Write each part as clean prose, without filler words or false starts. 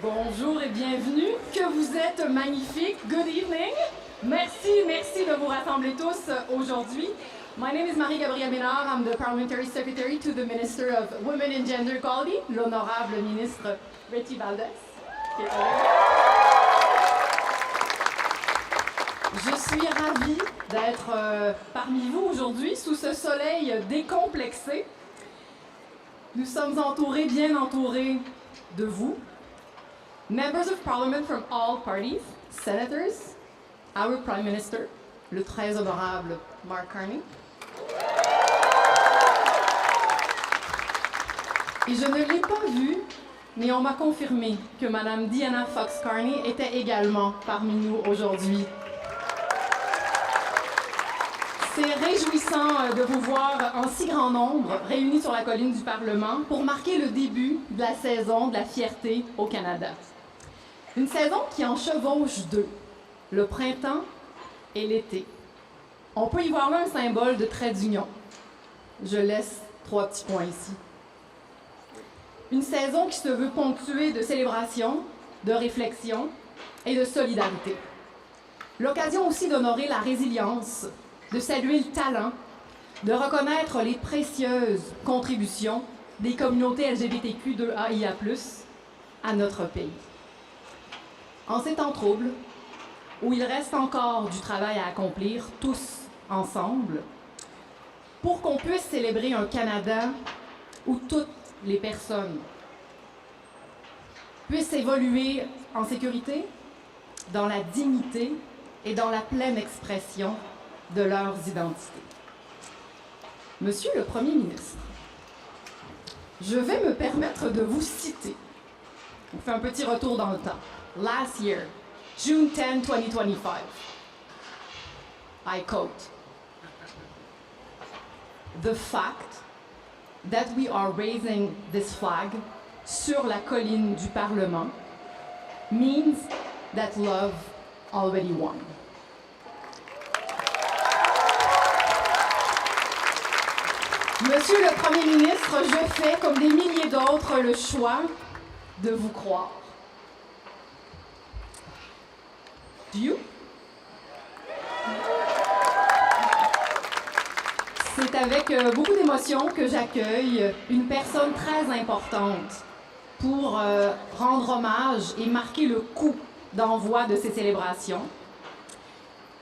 Bonjour et bienvenue. Que vous êtes magnifiques. Good evening. Merci de vous rassembler tous aujourd'hui. My name is Marie-Gabrielle Ménard. I'm the Parliamentary Secretary to the Minister of Women and Gender Equality, l'honorable ministre Rechie Valdez. Je suis ravie d'être parmi vous aujourd'hui sous ce soleil décomplexé. Nous sommes bien entourés de vous. Members of Parliament from all parties, senators, our Prime Minister, le très honorable Mark Carney. Et je ne l'ai pas vu, mais on m'a confirmé que Madame Diana Fox Carney était également parmi nous aujourd'hui. C'est réjouissant de vous voir en si grand nombre réunis sur la colline du Parlement pour marquer le début de la saison de la fierté au Canada. Une saison qui en chevauche deux, le printemps et l'été. On peut y voir là un symbole de trait d'union. Je laisse 3 petits points ici. Une saison qui se veut ponctuée de célébration, de réflexion et de solidarité. L'occasion aussi d'honorer la résilience, de saluer le talent, de reconnaître les précieuses contributions des communautés LGBTQ2AIA+, à notre pays. En ces temps troubles, où il reste encore du travail à accomplir, tous ensemble, pour qu'on puisse célébrer un Canada où toutes les personnes puissent évoluer en sécurité, dans la dignité et dans la pleine expression de leurs identités. Monsieur le Premier ministre, je vais me permettre de vous citer. On fait un petit retour dans le temps. Last year, June 10, 2025, I quote, "The fact that we are raising this flag sur la colline du Parlement means that love already won." Monsieur le Premier ministre, je fais, comme des milliers d'autres, le choix de vous croire. Do you? C'est avec beaucoup d'émotion que j'accueille une personne très importante pour rendre hommage et marquer le coup d'envoi de ces célébrations.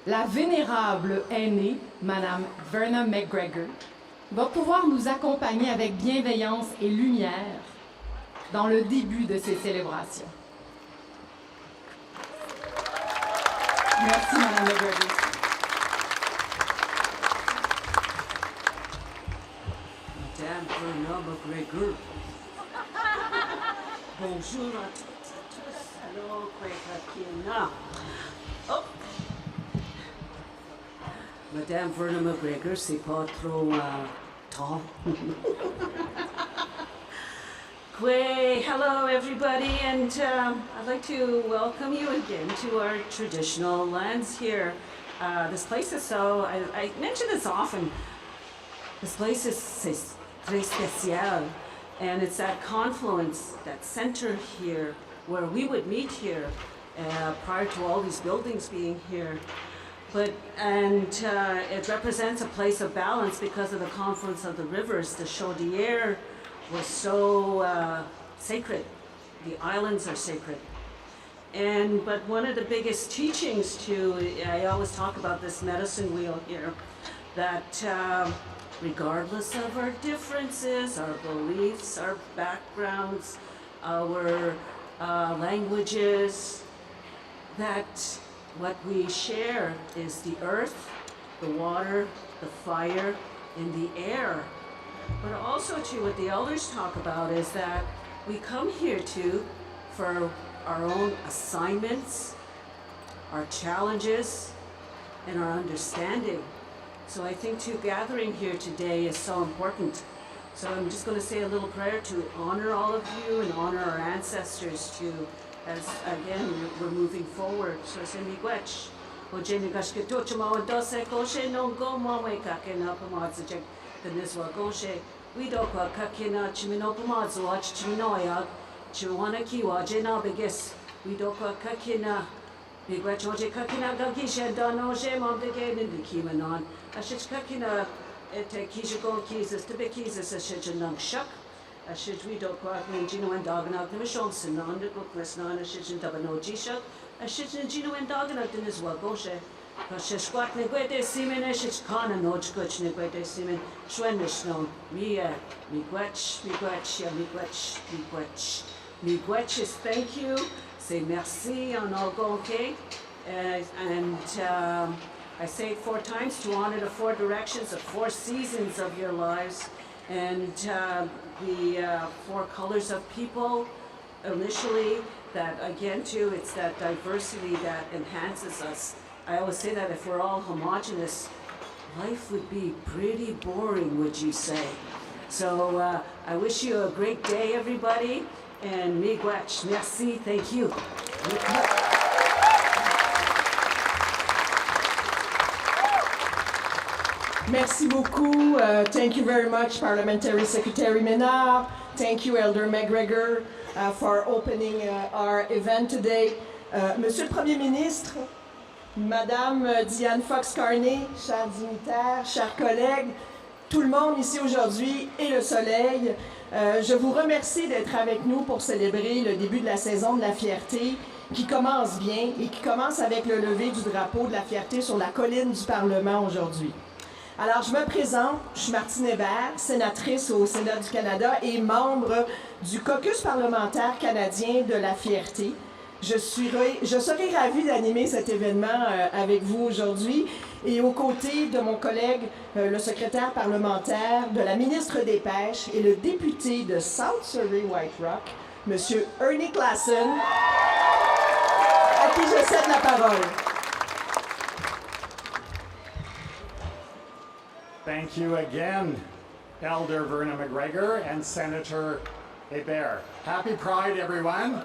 La vénérable aînée, Madame Verna McGregor, va pouvoir nous accompagner avec bienveillance et lumière dans le début de ces célébrations. Merci, Madame McGregor. Madame Verna McGregor. Bonjour à toutes et tous. Allô, Kwekakina. Oh. Madame Verna McGregor, c'est pas trop tall. Hello everybody, and I'd like to welcome you again to our traditional lands here. This place is so, I mention this often, this place is très spécial, and it's that confluence, that center here, where we would meet here prior to all these buildings being here. It represents a place of balance because of the confluence of the rivers. The Chaudière was so sacred. The islands are sacred. But one of the biggest teachings too, I always talk about this medicine wheel here, that regardless of our differences, our beliefs, our backgrounds, our languages, that what we share is the earth, the water, the fire, and the air. But also too, what the elders talk about is that we come here too for our own assignments, our challenges, and our understanding. So I think too, gathering here today is so important. So I'm just going to say a little prayer to honor all of you and honor our ancestors too, as again we're moving forward. So it's in miigwech. Ojeni gashke tochama ondose koshe nongo mwe kakena pamadze the niswa koshe we do kwa kakena chimino pamadze watch chiminoya Chiwana kiwa jena begis. We do kwa kakina. Bigwa choje kakina gakisha dano je mom de gain in the kimanon. I should kakina ete kishagon kisses to be kisses a shit nung shuck. I should we do kwa when Gino and Dogana the Michon Sinon the book less non a shit in Tabano Gisha. I should in Gino and Dogana in his wagoshe. She squat neguete semen, she's con and no scotch neguete semen, Schwendish no, me gwetch, yeah, me gwetch is thank you, say merci on all gonke, and I say it 4 times to honor the 4 directions, the 4 seasons of your lives, and the 4 colors of people initially, that again too, it's that diversity that enhances us. I always say that if we're all homogenous, life would be pretty boring, would you say? So I wish you a great day, everybody, and miigwech, merci, thank you. Merci beaucoup. Thank you very much, Parliamentary Secretary Menard. Thank you, Elder McGregor, for opening our event today. Monsieur le Premier Ministre, Madame Diane Fox-Carney, chers dignitaires, chers collègues, tout le monde ici aujourd'hui et le soleil, je vous remercie d'être avec nous pour célébrer le début de la saison de la fierté qui commence bien et qui commence avec le lever du drapeau de la fierté sur la colline du Parlement aujourd'hui. Alors, je me présente, je suis Martine Hébert, sénatrice au Sénat du Canada et membre du caucus parlementaire canadien de la fierté. Je serai ravie d'animer cet événement avec vous aujourd'hui et aux côtés de mon collègue, le secrétaire parlementaire, de la ministre des Pêches et le député de South Surrey-White Rock, M. Ernie Claassen, à qui je cède la parole. Thank you again, Elder Verna McGregor and Senator Hébert. Happy Pride, everyone.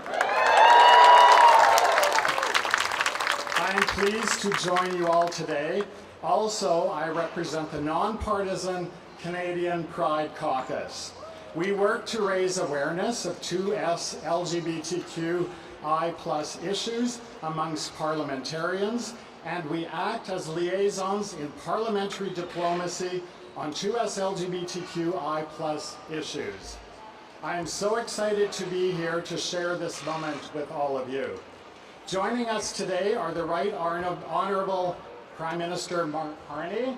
I'm pleased to join you all today. Also, I represent the nonpartisan Canadian Pride Caucus. We work to raise awareness of 2S LGBTQI+ issues amongst parliamentarians, and we act as liaisons in parliamentary diplomacy on 2S LGBTQI+ issues. I am so excited to be here to share this moment with all of you. Joining us today are the Right Honourable Prime Minister Mark Carney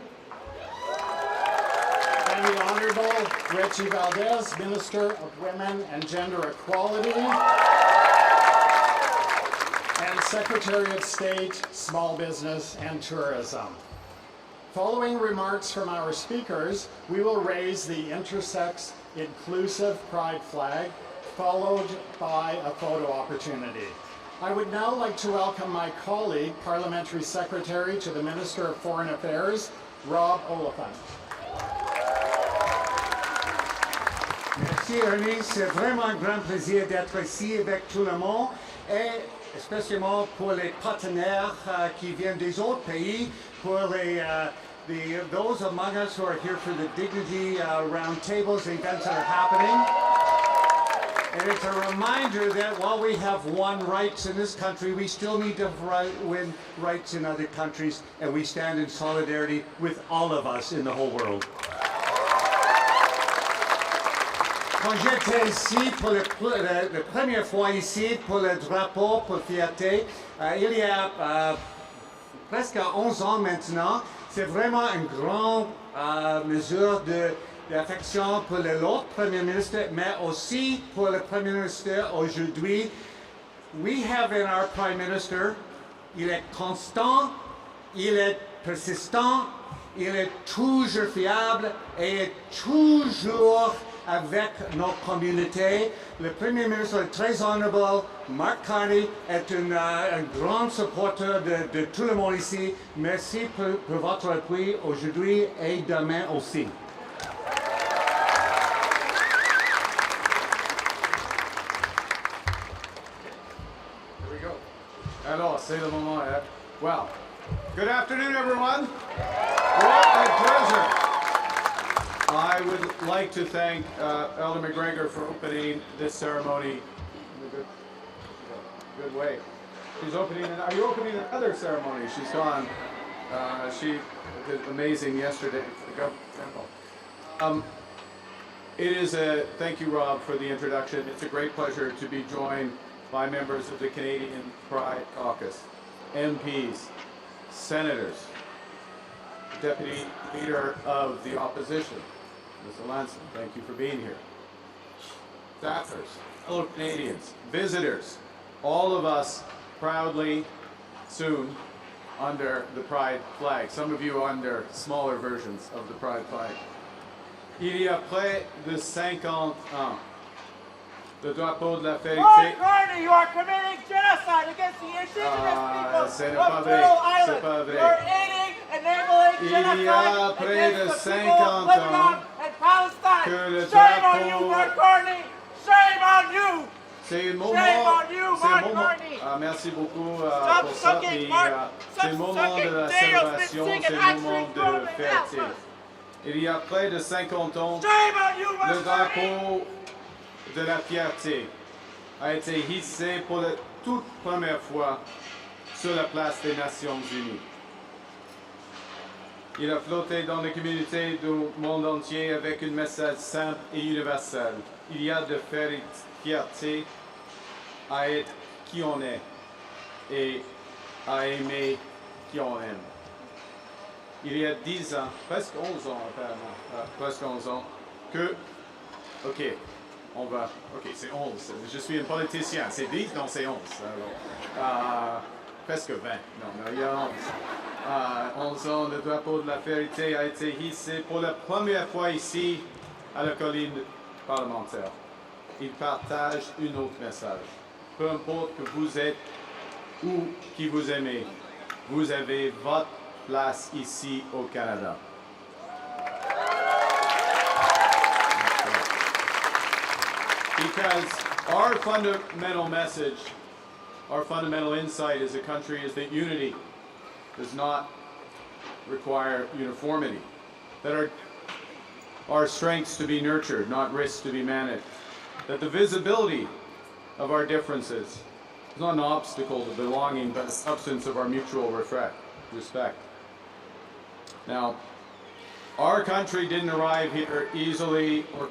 and the Honourable Rechie Valdez, Minister of Women and Gender Equality and Secretary of State, Small Business and Tourism. Following remarks from our speakers, we will raise the intersex inclusive pride flag, followed by a photo opportunity. I would now like to welcome my colleague, Parliamentary Secretary to the Minister of Foreign Affairs, Rob Oliphant. Merci Ernie, c'est vraiment un grand plaisir d'être ici avec tout le monde et spécialement pour les partenaires qui viennent des autres pays, pour those among us who are here for the Dignity Roundtables, the events that are happening. And it's a reminder that while we have won rights in this country, we still need to win rights in other countries, and we stand in solidarity with all of us in the whole world. Quand j'étais ici pour la première fois ici pour le drapeau pour fierté, il y a presque 11 ans maintenant, c'est vraiment une grande mesure d'affection pour l'autre Premier ministre, mais aussi pour le Premier ministre aujourd'hui. We have in our Prime Minister, il est constant, il est persistant, il est toujours fiable et toujours avec nos communautés. Le Premier ministre très honorable, Mark Carney, est un grand supporter de tout le monde ici. Merci pour votre appui aujourd'hui et demain aussi. Alors, c'est le moment. Well, good afternoon, everyone. What a pleasure. I would like to thank Elder McGregor for opening this ceremony good way. She's opening. Are you opening another ceremony? She's gone. She did amazing yesterday for the government temple. It is a thank you, Rob, for the introduction. It's a great pleasure to be joined by members of the Canadian Pride Caucus, MPs, senators, Deputy Leader of the Opposition, Mr. Lanson. Thank you for being here. Staffers, fellow Canadians, visitors, all of us proudly soon under the Pride flag. Some of you under smaller versions of the Pride flag. Il y a près de 50 ans, le drapeau de la vérité. Mark Carney, you are committing genocide against the Indigenous people of Turtle Island. You are aiding, enabling genocide against the people of Lebanon and Palestine. Shame on you, Mark Carney! Shame on you! C'est le moment, Shame on you, Mark Carney! merci beaucoup Stop pour ça. sucking, Et, Mark. c'est le Stop moment de sucking. la Dale's been célébration, singing c'est le actually moment de growing fierté. up. Il y a près de 50 ans, Shame on you, le Mark Carney! drapeau de la fierté a été hissé pour la toute première fois sur la place des Nations Unies. Il a flotté dans les communautés du monde entier avec un message simple et universel. Il y a de fierté à être qui on est et à aimer qui on aime. Il y a 10 ans, presque 11 ans apparemment, presque 11 ans, que, ok, c'est 11, je suis un politicien, c'est 10, non c'est 11, presque 20, non, il y a 11 ans, le drapeau de la vérité a été hissé pour la première fois ici, à la colline parlementaire. Il partage un autre message. Peu importe que vous êtes ou qui vous aimez, vous avez votre place ici au Canada. Because our fundamental message, our fundamental insight as a country is that unity does not require uniformity. That our strengths to be nurtured, not risks to be managed. That the visibility of our differences is not an obstacle to belonging, but a substance of our mutual respect. Now, our country didn't arrive here easily or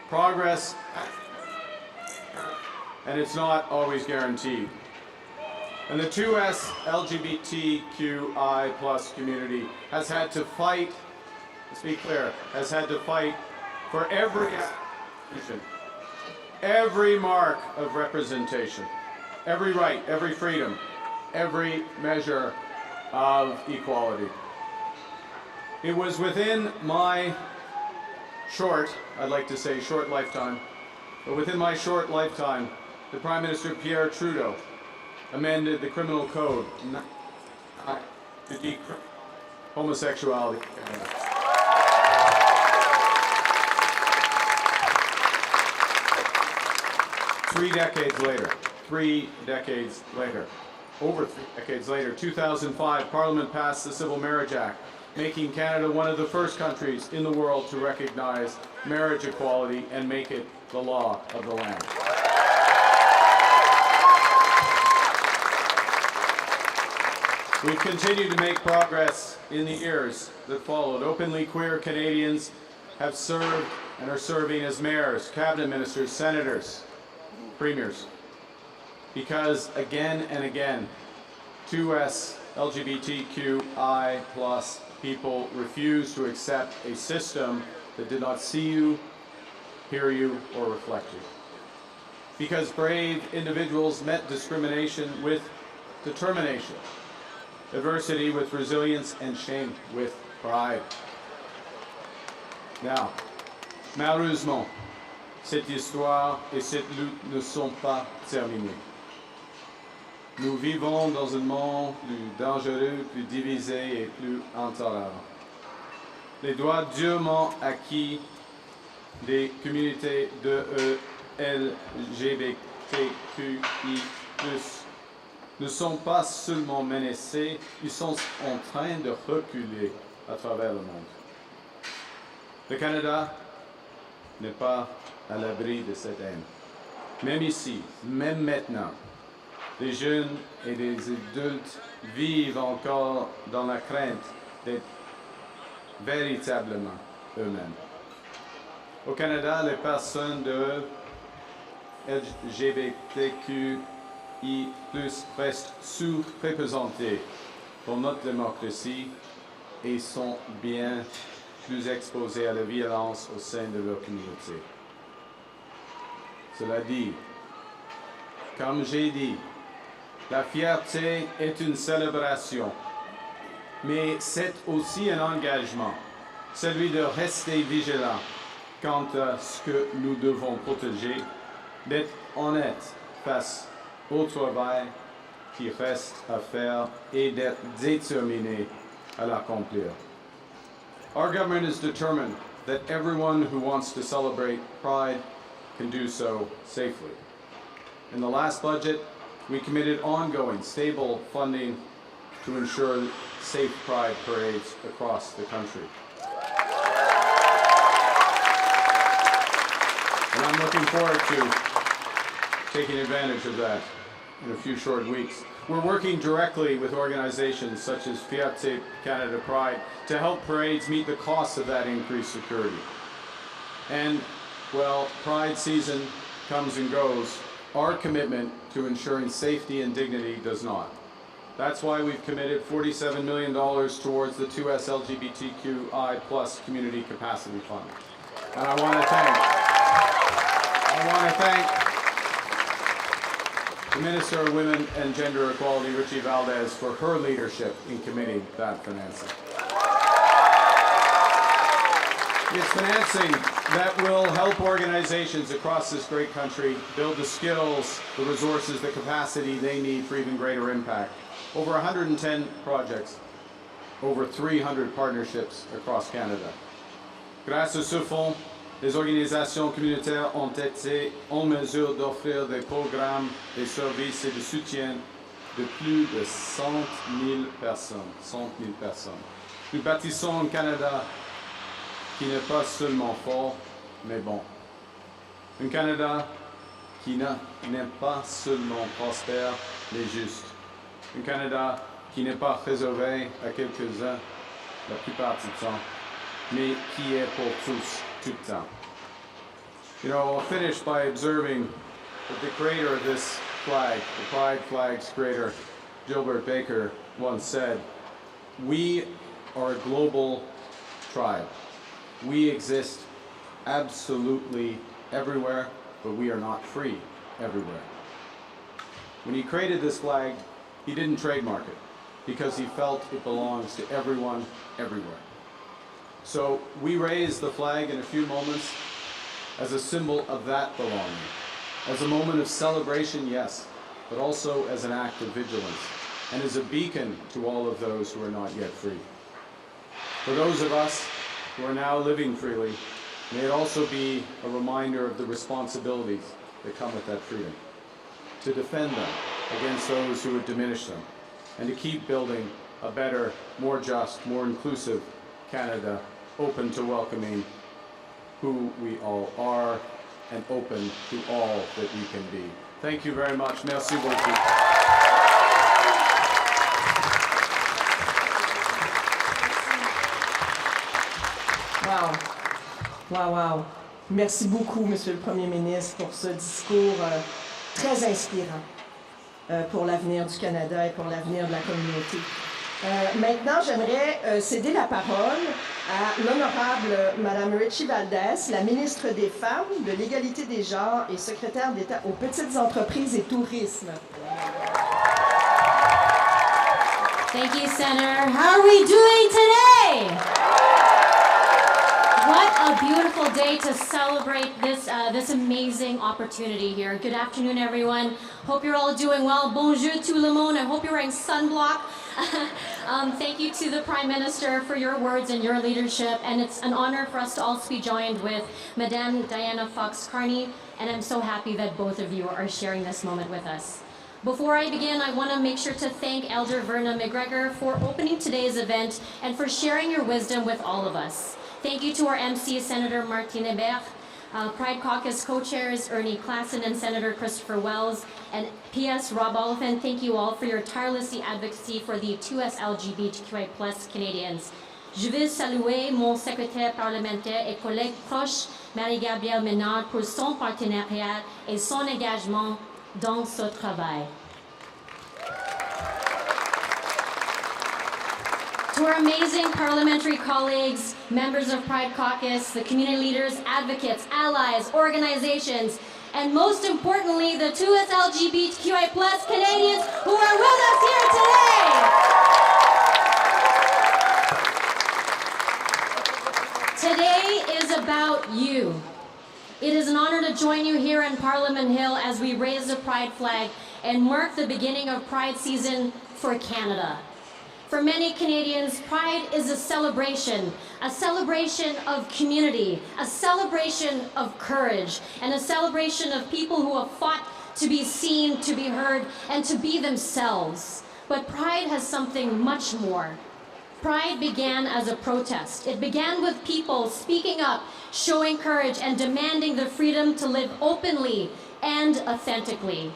progress, and it's not always guaranteed. And the 2S LGBTQI plus community has had to fight, let's be clear, has had to fight for every mark of representation, every right, every freedom, every measure of equality. It was within my short lifetime, but within my short lifetime, the Prime Minister Pierre Trudeau amended the criminal code to decriminalize homosexuality. 3 decades later, over 3 decades later, 2005, Parliament passed the Civil Marriage Act, making Canada one of the first countries in the world to recognize marriage equality and make it the law of the land. We've continued to make progress in the years that followed. Openly queer Canadians have served and are serving as mayors, cabinet ministers, senators, premiers, because again and again, 2S LGBTQI plus people refuse to accept a system that did not see you, hear you, or reflect you. Because brave individuals met discrimination with determination, adversity with resilience, and shame with pride. Now, malheureusement, cette histoire et cette lutte ne sont pas terminées. Nous vivons dans un monde plus dangereux, plus divisé et plus intolérant. Les droits durement acquis des communautés de LGBTQI+, ne sont pas seulement menacés, ils sont en train de reculer à travers le monde. Le Canada n'est pas à l'abri de cette haine. même ici, même maintenant, des jeunes et des adultes vivent encore dans la crainte d'être véritablement eux-mêmes. Au Canada, les personnes de LGBTQI+ restent sous-représentées pour notre démocratie et sont bien plus exposées à la violence au sein de leur communauté. Cela dit, comme j'ai dit, la fierté est une célébration, mais c'est aussi un engagement, celui de rester vigilant quant à ce que nous devons protéger, d'être honnête face au travail qui reste à faire et d'être déterminé à l'accomplir. Our government is determined that everyone who wants to celebrate Pride can do so safely. In the last budget, we committed ongoing, stable funding to ensure safe Pride parades across the country. And I'm looking forward to taking advantage of that in a few short weeks. We're working directly with organizations such as Fierté Canada Pride to help parades meet the cost of that increased security. And, well, Pride season comes and goes. Our commitment to ensuring safety and dignity does not. That's why we've committed $47 million towards the 2S LGBTQI+ Community Capacity Fund. And I want to thank the Minister of Women and Gender Equality, Rechie Valdez, for her leadership in committing that financing. It's financing that will help organizations across this great country build the skills, the resources, the capacity they need for even greater impact. Over 110 projects, over 300 partnerships across Canada. Grâce à ce fonds, les organisations communautaires ont été en mesure d'offrir des programmes, des services et de soutien de plus de 100 000 personnes. 100 000 personnes. Nous bâtissons un Canada qui n'est pas seulement fort, mais bon. Un Canada qui n'est pas seulement prospère, mais juste. Un Canada qui n'est pas réservé à quelques-uns la plupart du temps, mais qui est pour tous, tout le temps. You know, I'll finish by observing that the creator of this flag, the Pride flag's creator, Gilbert Baker, once said, "We are a global tribe. We exist absolutely everywhere, but we are not free everywhere." When he created this flag, he didn't trademark it because he felt it belongs to everyone, everywhere. So we raise the flag in a few moments as a symbol of that belonging, as a moment of celebration, yes, but also as an act of vigilance, and as a beacon to all of those who are not yet free. For those of us who are now living freely, may it also be a reminder of the responsibilities that come with that freedom, to defend them against those who would diminish them, and to keep building a better, more just, more inclusive Canada, open to welcoming who we all are and open to all that we can be. Thank you very much. Merci beaucoup. Wow. Wow, wow. Merci beaucoup, Monsieur le Premier ministre, pour ce discours très inspirant pour l'avenir du Canada et pour l'avenir de la communauté. Maintenant, j'aimerais céder la parole à l'honorable Madame Rechie Valdez, la ministre des Femmes, de l'Égalité des genres et secrétaire d'État aux petites entreprises et tourisme. Thank you, Senator. How are we doing today? What a beautiful day to celebrate this amazing opportunity here. Good afternoon, everyone. Hope you're all doing well. Bonjour tout le monde. I hope you're wearing sunblock. Thank you to the Prime Minister for your words and your leadership. And it's an honor for us to also be joined with Madame Diana Fox-Carney. And I'm so happy that both of you are sharing this moment with us. Before I begin, I want to make sure to thank Elder Verna McGregor for opening today's event and for sharing your wisdom with all of us. Thank you to our MC, Senator Martin Hébert, Pride Caucus co-chairs Ernie Klassen and Senator Christopher Wells, and P.S. Rob Oliphant, thank you all for your tireless advocacy for the 2S LGBTQI+ Canadians. Je veux saluer mon secrétaire parlementaire et collègue proche, Marie-Gabrielle Ménard, pour son partenariat et son engagement dans ce travail. To our amazing parliamentary colleagues, members of Pride Caucus, the community leaders, advocates, allies, organizations, and most importantly, the 2S LGBTQI+ Canadians who are with us here today. Today is about you. It is an honor to join you here in Parliament Hill as we raise the Pride flag and mark the beginning of Pride season for Canada. For many Canadians, Pride is a celebration of community, a celebration of courage, and a celebration of people who have fought to be seen, to be heard, and to be themselves. But Pride has something much more. Pride began as a protest. It began with people speaking up, showing courage, and demanding the freedom to live openly and authentically.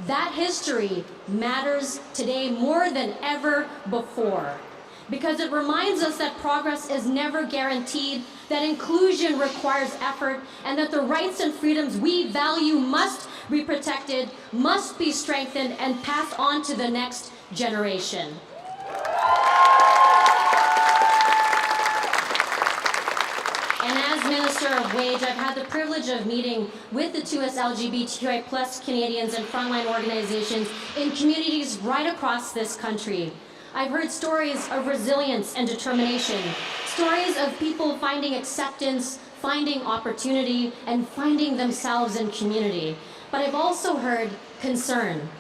That history matters today more than ever before, because it reminds us that progress is never guaranteed, that inclusion requires effort, and that the rights and freedoms we value must be protected, must be strengthened, and passed on to the next generation. And as Minister of Wage, I've had the privilege of meeting with the 2S LGBTQI+ Canadians and frontline organizations in communities right across this country. I've heard stories of resilience and determination, stories of people finding acceptance, finding opportunity, and finding themselves in community. But I've also heard concern.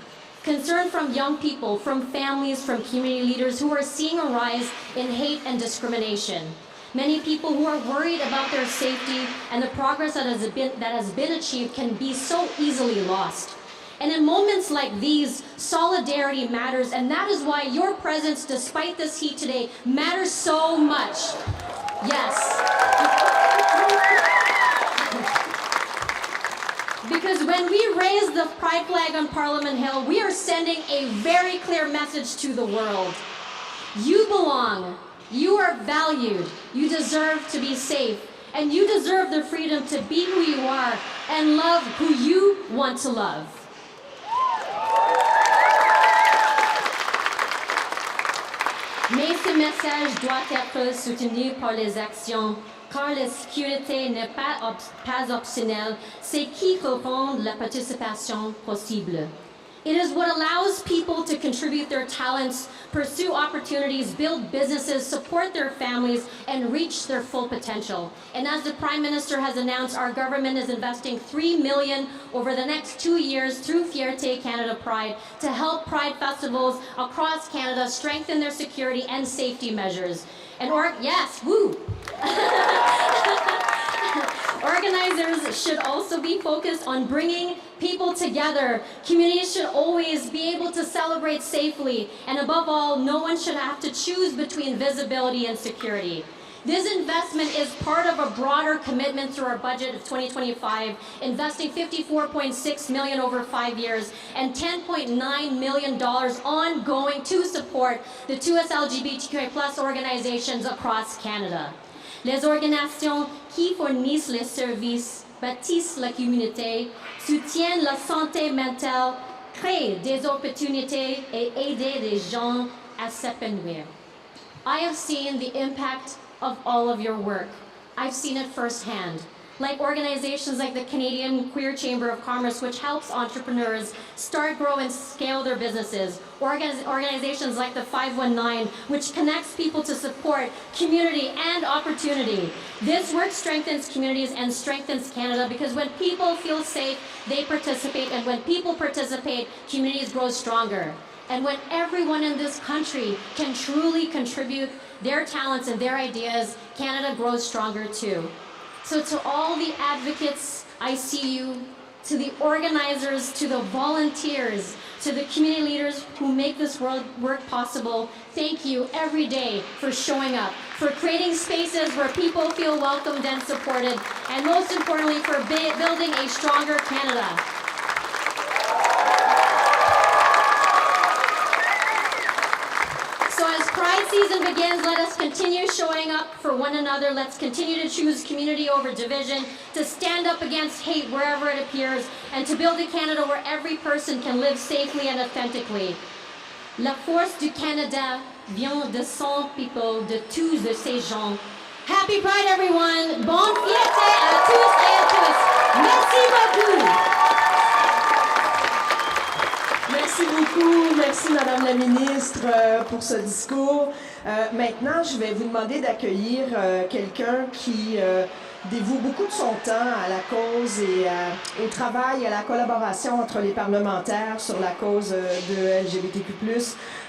Concern from young people, from families, from community leaders who are seeing a rise in hate and discrimination. Many people who are worried about their safety and the progress that has been achieved can be so easily lost. And in moments like these, solidarity matters, and that is why your presence, despite this heat today, matters so much. Yes. Because when we raise the Pride flag on Parliament Hill, we are sending a very clear message to the world. You belong. You are valued, you deserve to be safe, and you deserve the freedom to be who you are and love who you want to love. Mais ce message doit être soutenu par les actions, car la sécurité n'est pas optionnelle, c'est qui rend la participation possible. It is what allows people to contribute their talents, pursue opportunities, build businesses, support their families, and reach their full potential. And as the Prime Minister has announced, our government is investing $3 million over the next 2 years through Fierté Canada Pride to help Pride festivals across Canada strengthen their security and safety measures. And yes, woo! Organizers should also be focused on bringing people together. Communities should always be able to celebrate safely. And above all, no one should have to choose between visibility and security. This investment is part of a broader commitment through our budget of 2025, investing $54.6 million over 5 years and $10.9 million ongoing to support the 2S LGBTQI+ organizations across Canada. Les organisations qui fournissent les services, bâtissent la communauté, soutiennent la santé mentale, créent des opportunités et aident les gens à s'épanouir. I have seen the impact of all of your work. I've seen it firsthand. Like organizations like the Canadian Queer Chamber of Commerce, which helps entrepreneurs start, grow, and scale their businesses. Organizations like the 519, which connects people to support, community, and opportunity. This work strengthens communities and strengthens Canada, because when people feel safe, they participate, and when people participate, communities grow stronger. And when everyone in this country can truly contribute their talents and their ideas, Canada grows stronger too. So to all the advocates, I see you. to the organizers, to the volunteers, to the community leaders who make this work possible, thank you every day for showing up, for creating spaces where people feel welcomed and supported, and most importantly, for building a stronger Canada. So as Pride season begins, let us continue showing up for one another. Let's continue to choose community over division, to stand up against hate wherever it appears, and to build a Canada where every person can live safely and authentically. La force du Canada vient de son people, de tous de ses gens. Happy Pride, everyone! Bonne fierté à tous et à tous! Merci beaucoup! Merci beaucoup. Merci, Madame la ministre, pour ce discours. Maintenant, je vais vous demander d'accueillir quelqu'un qui dévoue beaucoup de son temps à la cause et au travail, à la collaboration entre les parlementaires sur la cause de LGBTQ+.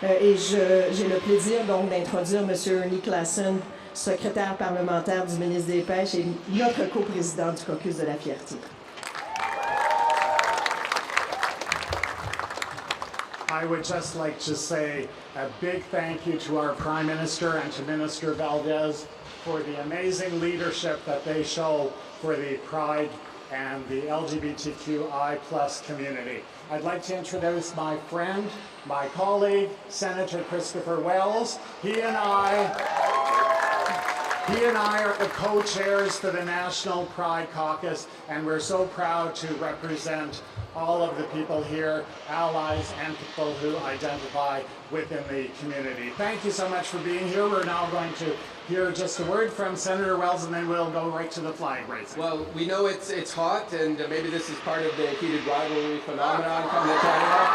Et j'ai le plaisir donc d'introduire M. Ernie Claassen, secrétaire parlementaire du ministre des Pêches et notre coprésident du caucus de la fierté. I would just like to say a big thank you to our Prime Minister and to Minister Valdez for the amazing leadership that they show for the Pride and the LGBTQI+ community. I'd like to introduce my friend, my colleague, Senator Christopher Wells. He and I are the co-chairs for the National Pride Caucus, and we're so proud to represent all of the people here, allies and people who identify within the community. Thank you so much for being here. We're now going to hear just a word from Senator Wells, and then we'll go right to the flag raising. Well, we know it's hot, and maybe this is part of the heated rivalry phenomenon coming to Canada.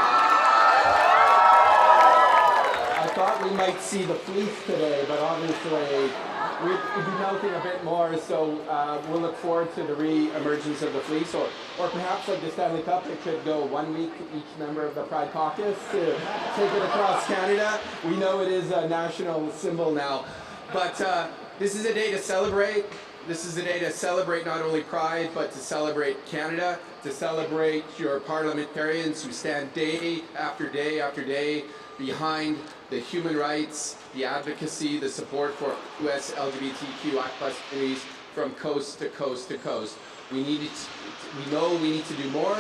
I thought we might see the fleece today, but obviously we'd be melting a bit more, so we'll look forward to the re-emergence of the fleece, or perhaps like the Stanley Cup, it could go 1 week each member of the Pride Caucus to take it across Canada. We know it is a national symbol now, but this is a day to celebrate. This is a day to celebrate not only Pride, but to celebrate Canada, to celebrate your parliamentarians who stand day after day after day behind the human rights, the advocacy, the support for US LGBTQI+ communities from coast to coast to coast. We know we need to do more,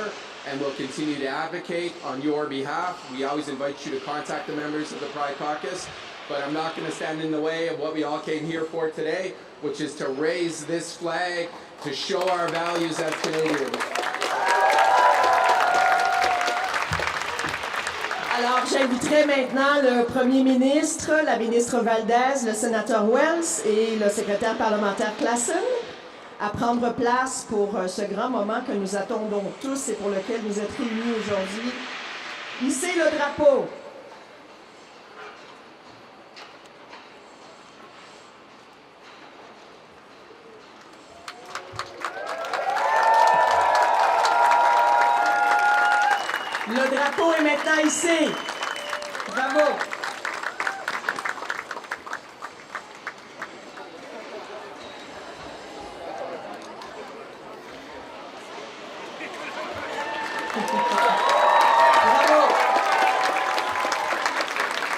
and we'll continue to advocate on your behalf. We always invite you to contact the members of the Pride Caucus, but I'm not going to stand in the way of what we all came here for today, which is to raise this flag, to show our values as Canadians. Alors, j'inviterai maintenant le Premier ministre, la ministre Valdez, le sénateur Wells et le secrétaire parlementaire Claassen à prendre place pour ce grand moment que nous attendons tous et pour lequel vous êtes réunis aujourd'hui. Hissez le drapeau. Le drapeau est maintenant hissé. Bravo.